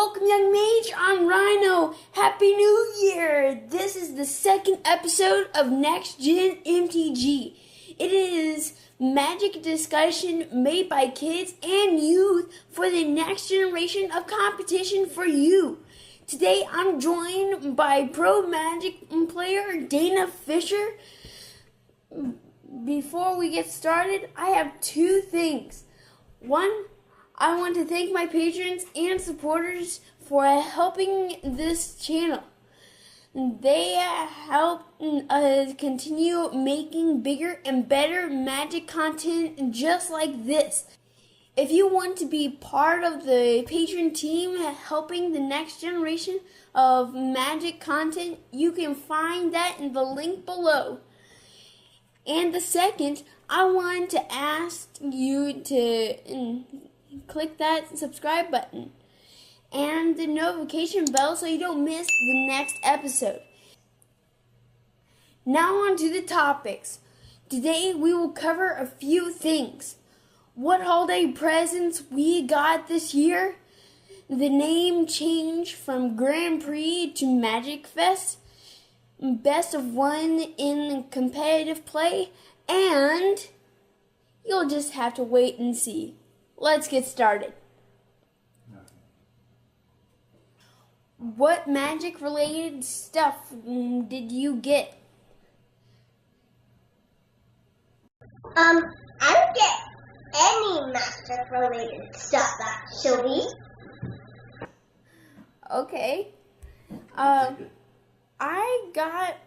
Welcome, young Mage on Rhino. Happy New Year! This is the second episode of Next Gen MTG. It is magic discussion made by kids and youth for the next generation of competition for you. Today I'm joined by pro Magic player Dana Fisher. Before we get started, I have two things. One, I want to thank my patrons and supporters for helping this channel. They help us continue making bigger and better magic content just like this. If you want to be part of the patron team helping the next generation of magic content, you can find that in the link below. And the second, I want to ask you to click that subscribe button and the notification bell so you don't miss the next episode. Now on to the topics. Today we will cover a few things. What holiday presents we got this year, the name change from Grand Prix to Magic Fest, best of one in competitive play, and you'll just have to wait and see. Let's get started. What magic related stuff did you get? I don't get any magic related stuff actually. Okay. I got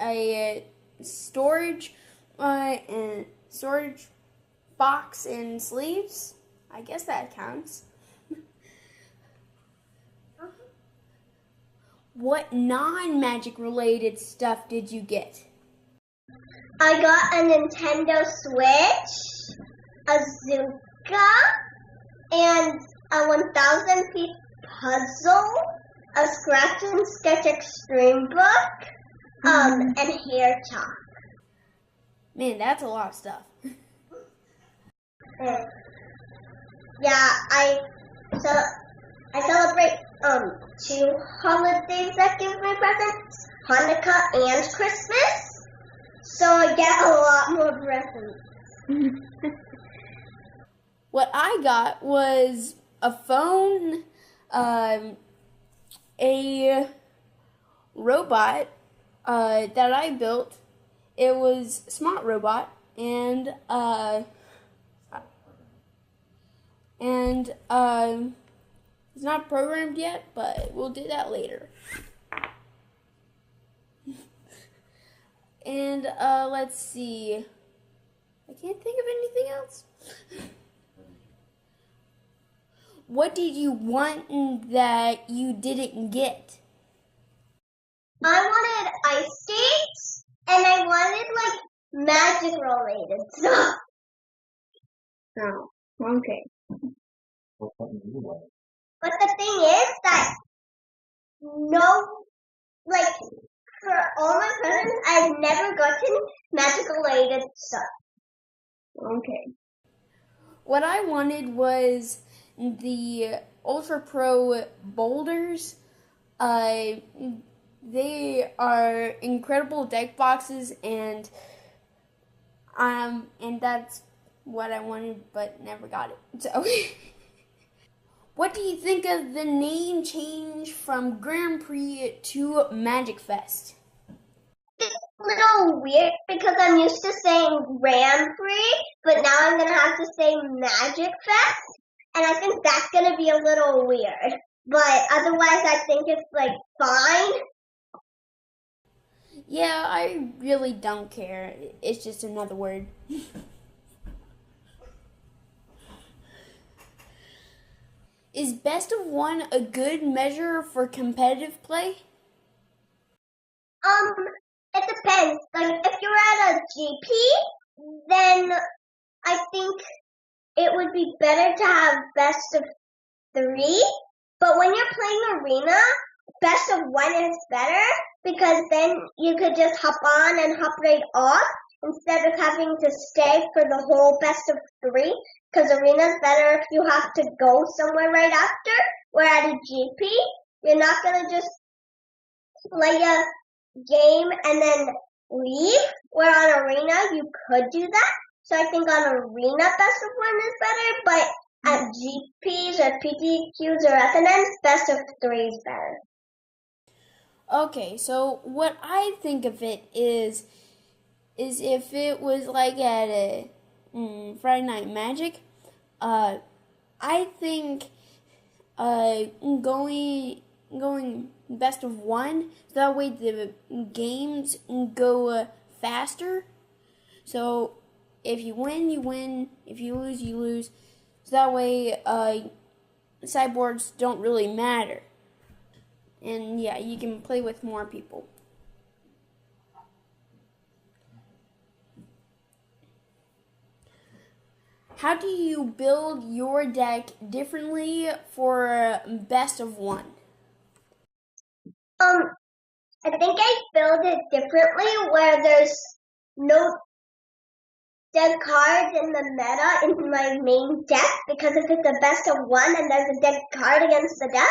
a storage and storage box and sleeves. I guess that counts. What non-magic related stuff did you get? I got a Nintendo Switch, a Zuka, and a 1,000-piece puzzle, a Scratch and Sketch Extreme book, and hair chalk. Man, that's a lot of stuff. Yeah, I celebrate 2 holidays that give me presents, Hanukkah and Christmas. So I get a lot more presents. What I got was a phone, a robot that I built. It was a smart robot, and it's not programmed yet, but we'll do that later. And let's see. I can't think of anything else. What did you want that you didn't get? I wanted ice skates, and I wanted magic related stuff. Oh, okay. But the thing is that for all my presents, I've never gotten magic related stuff. Okay. What I wanted was the Ultra Pro boulders. They are incredible deck boxes, and that's what I wanted, but never got it. So, what do you think of the name change from Grand Prix to Magic Fest? It's a little weird because I'm used to saying Grand Prix, but now I'm going to have to say Magic Fest, and I think that's going to be a little weird. But otherwise, I think it's fine. Yeah, I really don't care. It's just another word. Is best of one a good measure for competitive play? It depends. If you're at a GP, then I think it would be better to have best of 3. But when you're playing arena, best of 1 is better because then you could just hop on and hop right off. instead of having to stay for the whole best of 3. Because arena's better if you have to go somewhere right after. Where at a GP, you're not gonna just play a game and then leave. Where on arena you could do that. So I think on arena best of 1 is better, but at GPs or PTQs or FNNs, best of 3 is better. Okay, so what I think of it is if it was like at a Friday Night Magic, I think going best of 1, so that way the games go faster. So if you win, you win. If you lose, you lose. So that way sideboards don't really matter. And yeah, you can play with more people. How do you build your deck differently for best of 1? I think I build it differently where there's no dead cards in the meta in my main deck, because if it's a best of 1 and there's a dead card against the deck,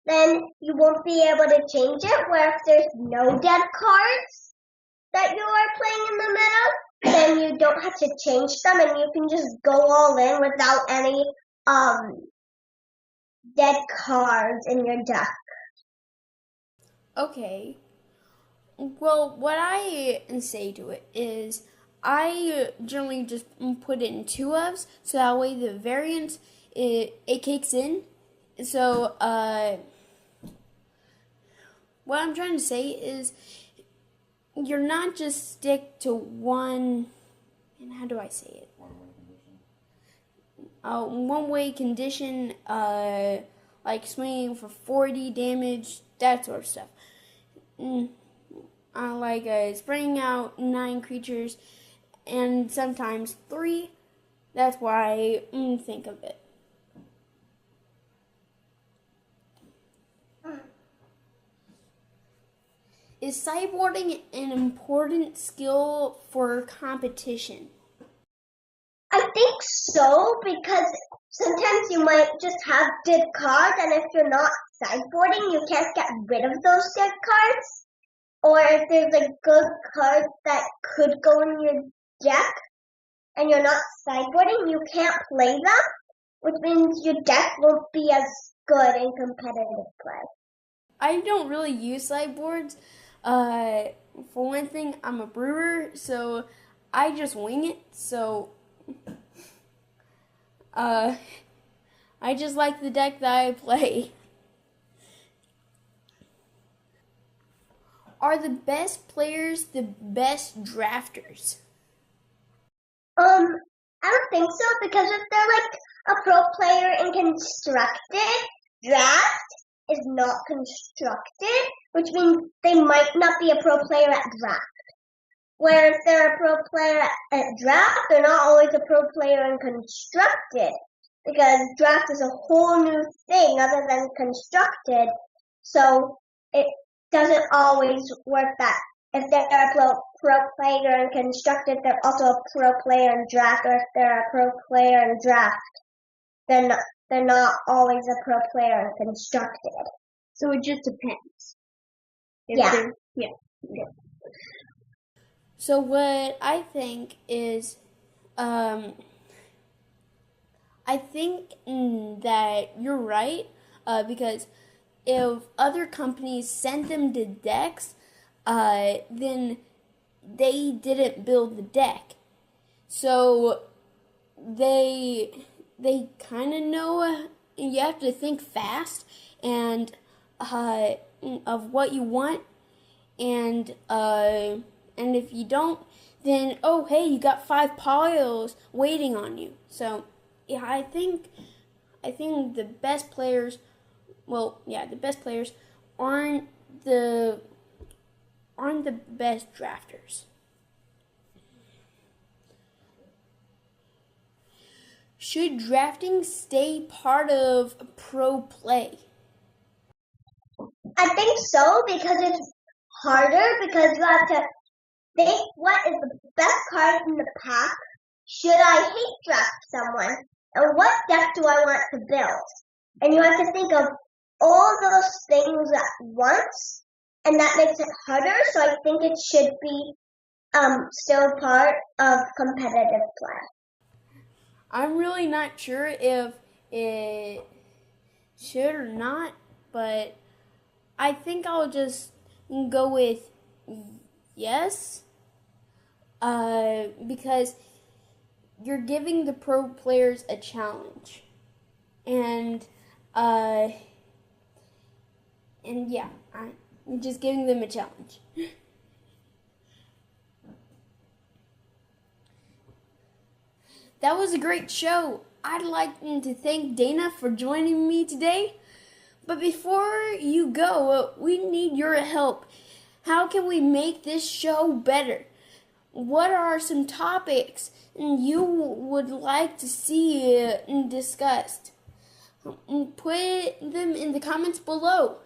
then you won't be able to change it, where if there's no dead cards that you are playing in the meta, then you don't have to change them and you can just go all in without any dead cards in your deck. Okay. Well, what I say to it is I generally just put it in 2-ofs, so that way the variance, it kicks in. So, what I'm trying to say is you're not just stick to one, and how do I say it? One-way condition, like swinging for 40 damage, that sort of stuff. Like spraying out 9 creatures, and sometimes 3. That's why I think of it. Is sideboarding an important skill for competition? I think so, because sometimes you might just have dead cards, and if you're not sideboarding, you can't get rid of those dead cards. Or if there's a good card that could go in your deck, and you're not sideboarding, you can't play them, which means your deck won't be as good in competitive play. I don't really use sideboards. For one thing, I'm a brewer, so I just wing it. So, I just like the deck that I play. Are the best players the best drafters? I don't think so, because if they're like a pro player in constructed, draft is not constructed, which means they might not be a pro player at draft. Where if they're a pro player at draft, they're not always a pro player in constructed, because draft is a whole new thing other than constructed, so it doesn't always work that if they're a pro player in constructed, they're also a pro player in draft, or if they're a pro player in draft, they're not always a pro player in constructed. So it just depends. Yeah. So what I think is, I think that you're right, because if other companies sent them to decks, then they didn't build the deck. So they kind of know you have to think fast and of what you want, and if you don't, then oh hey, you got 5 piles waiting on you. So yeah, I think the best players, the best players aren't the best drafters. Should drafting stay part of pro play? I think so, because it's harder, because you have to Think what is the best card in the pack? Should I hate draft someone? And what deck do I want to build? And you have to think of all those things at once, and that makes it harder. So I think it should be still part of competitive play. I'm really not sure if it should or not, but I think I'll just go with yes, because you're giving the pro players a challenge, and yeah, I'm just giving them a challenge. That was a great show. I'd like to thank Dana for joining me today. But before you go, we need your help. How can we make this show better? What are some topics you would like to see discussed? Put them in the comments below.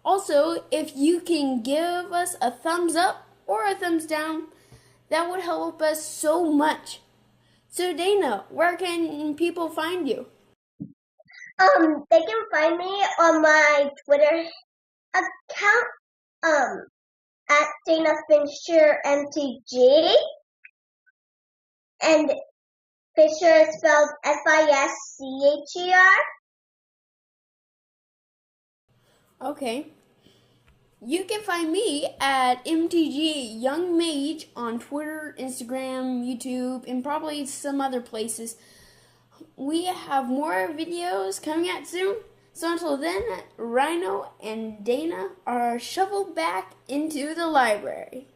Also, if you can give us a thumbs up or a thumbs down, that would help us so much. So Dana, where can people find you? They can find me on my Twitter account, at Dana Fincher MTG, and Fisher is spelled Fischer. Okay. You can find me at MTG Young Mage on Twitter, Instagram, YouTube, and probably some other places. We have more videos coming out soon. So until then, Rhino and Dana are shoveled back into the library.